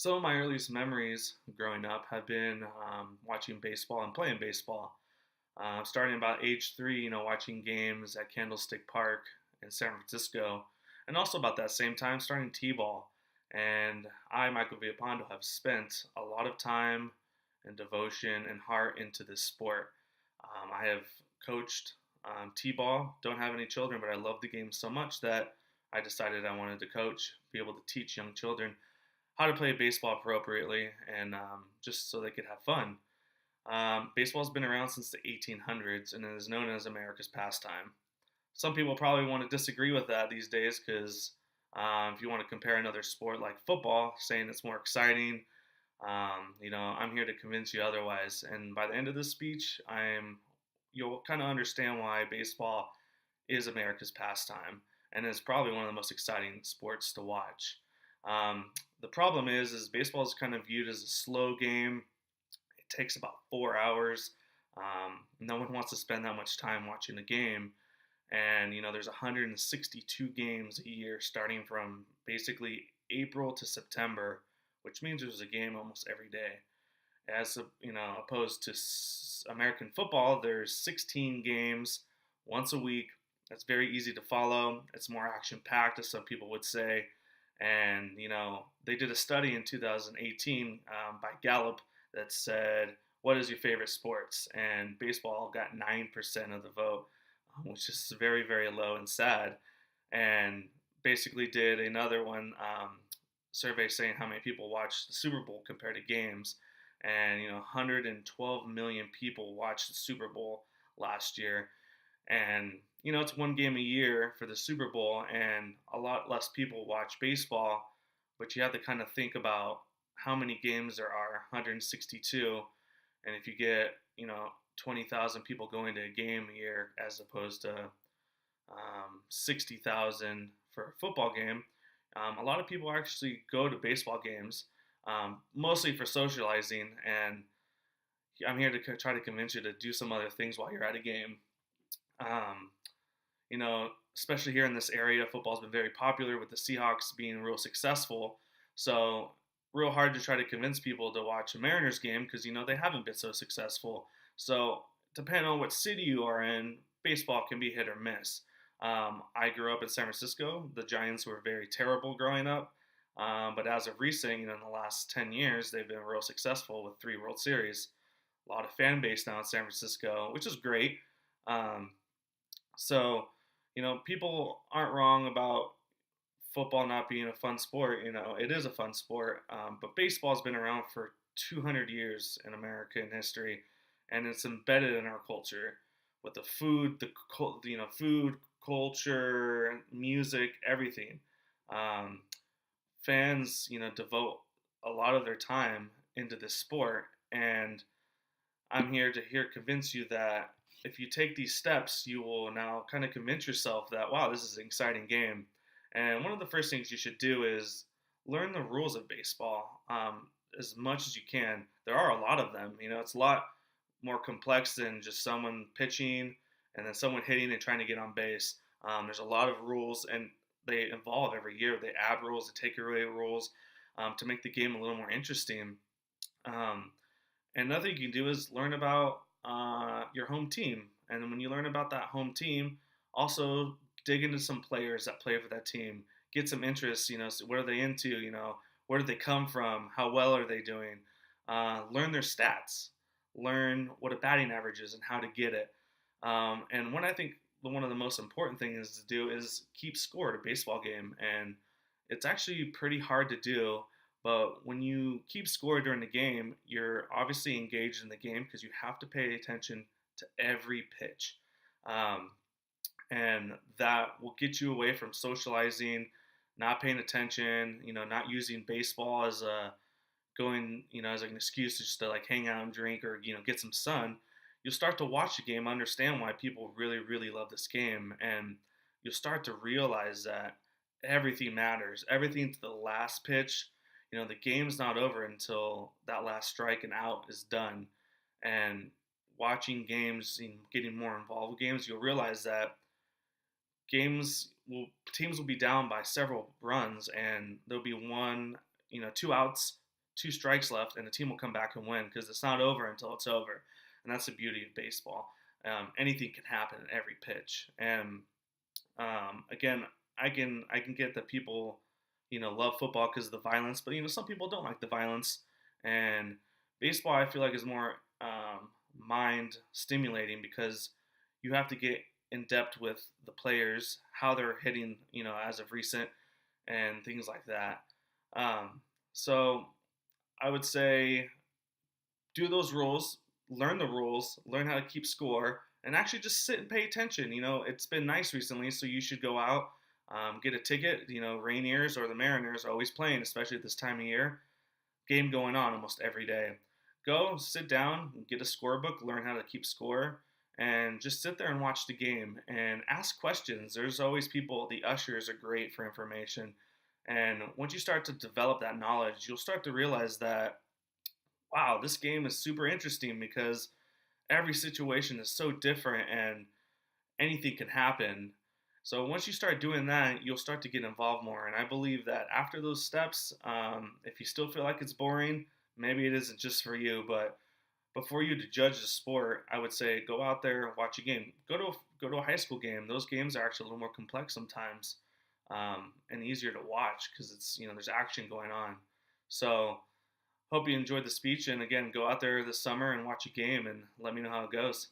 Some of my earliest memories growing up have been watching baseball and playing baseball. Starting about age 3, watching games at Candlestick Park in San Francisco, and also about that same time starting T-ball. And I, Michael Villapando, have spent a lot of time and devotion and heart into this sport. I have coached T-ball, don't have any children, but I love the game so much that I decided I wanted to coach, be able to teach young children how to play baseball appropriately and just so they could have fun. Baseball's been around since the 1800s and is known as America's pastime. Some people probably want to disagree with that these days because if you want to compare another sport like football, saying it's more exciting, I'm here to convince you otherwise. And by the end of this speech, you'll kind of understand why baseball is America's pastime and is probably one of the most exciting sports to watch. Um, the problem is baseball is kind of viewed as a slow game. It takes about 4 hours. No one wants to spend that much time watching a game. And there's 162 games a year, starting from basically April to September, which means there's a game almost every day. As opposed to American football, there's 16 games once a week. That's very easy to follow. It's more action packed, as some people would say. And they did a study in 2018 by Gallup that said, "What is your favorite sports?" And baseball got 9% of the vote, which is very, very low and sad. And basically did another one survey saying how many people watch the Super Bowl compared to games, and 112 million people watched the Super Bowl last year, and it's one game a year for the Super Bowl, and a lot less people watch baseball. But you have to kind of think about how many games there are, 162, and if you get 20,000 people going to a game a year as opposed to 60,000 for a football game, a lot of people actually go to baseball games, mostly for socializing. And I'm here to try to convince you to do some other things while you're at a game. Um, Especially here in this area, football's been very popular with the Seahawks being real successful. So, real hard to try to convince people to watch a Mariners game because, they haven't been so successful. So, depending on what city you are in, baseball can be hit or miss. I grew up in San Francisco. The Giants were very terrible growing up. But as of recent, in the last 10 years, they've been real successful with 3 World Series. A lot of fan base now in San Francisco, which is great. Um, so, people aren't wrong about football not being a fun sport. It is a fun sport, but baseball's been around for 200 years in American history, and it's embedded in our culture with the food, food, culture, music, everything. Um, Fans, devote a lot of their time into this sport, and I'm here to convince you that if you take these steps, you will now kind of convince yourself that, wow, this is an exciting game. And one of the first things you should do is learn the rules of baseball as much as you can. There are a lot of them. It's a lot more complex than just someone pitching and then someone hitting and trying to get on base. There's a lot of rules, and they evolve every year. They add rules, they take away rules to make the game a little more interesting. Um, and another thing you can do is learn about your home team. And then when you learn about that home team, also dig into some players that play for that team. Get some interest, so what are they into? Where did they come from? How well are they doing? Learn their stats. Learn what a batting average is and how to get it. And I think one of the most important things to do is keep score at a baseball game. And it's actually pretty hard to do, but when you keep score during the game, you're obviously engaged in the game because you have to pay attention to every pitch. Um, and that will get you away from socializing, not paying attention, not using baseball as as an excuse just to like hang out and drink or, get some sun. You'll start to watch the game, understand why people really, really love this game, and you'll start to realize that everything matters. Everything to the last pitch. The game's not over until that last strike and out is done. And watching games and getting more involved with games, you'll realize that teams will be down by several runs, and there'll be 2 outs two strikes left, and the team will come back and win because it's not over until it's over, and that's the beauty of baseball. Anything can happen at every pitch, and again, I can get that people, love football because of the violence, but some people don't like the violence, and baseball I feel like is more mind stimulating because you have to get in depth with the players, how they're hitting, as of recent, and things like that. So I would say do those rules, learn how to keep score, and actually just sit and pay attention. It's been nice recently, so you should go out, get a ticket. Rainiers or the Mariners are always playing, especially at this time of year. Game going on almost every day. Go sit down, get a scorebook, learn how to keep score, and just sit there and watch the game and ask questions. There's always people, the ushers are great for information. And once you start to develop that knowledge, you'll start to realize that, wow, this game is super interesting because every situation is so different and anything can happen. So once you start doing that, you'll start to get involved more. And I believe that after those steps, if you still feel like it's boring, maybe it isn't just for you. But before you to judge the sport, I would say go out there and watch a game. Go to a high school game. Those games are actually a little more complex sometimes, and easier to watch because it's there's action going on. So hope you enjoyed the speech, and again, go out there this summer and watch a game and let me know how it goes.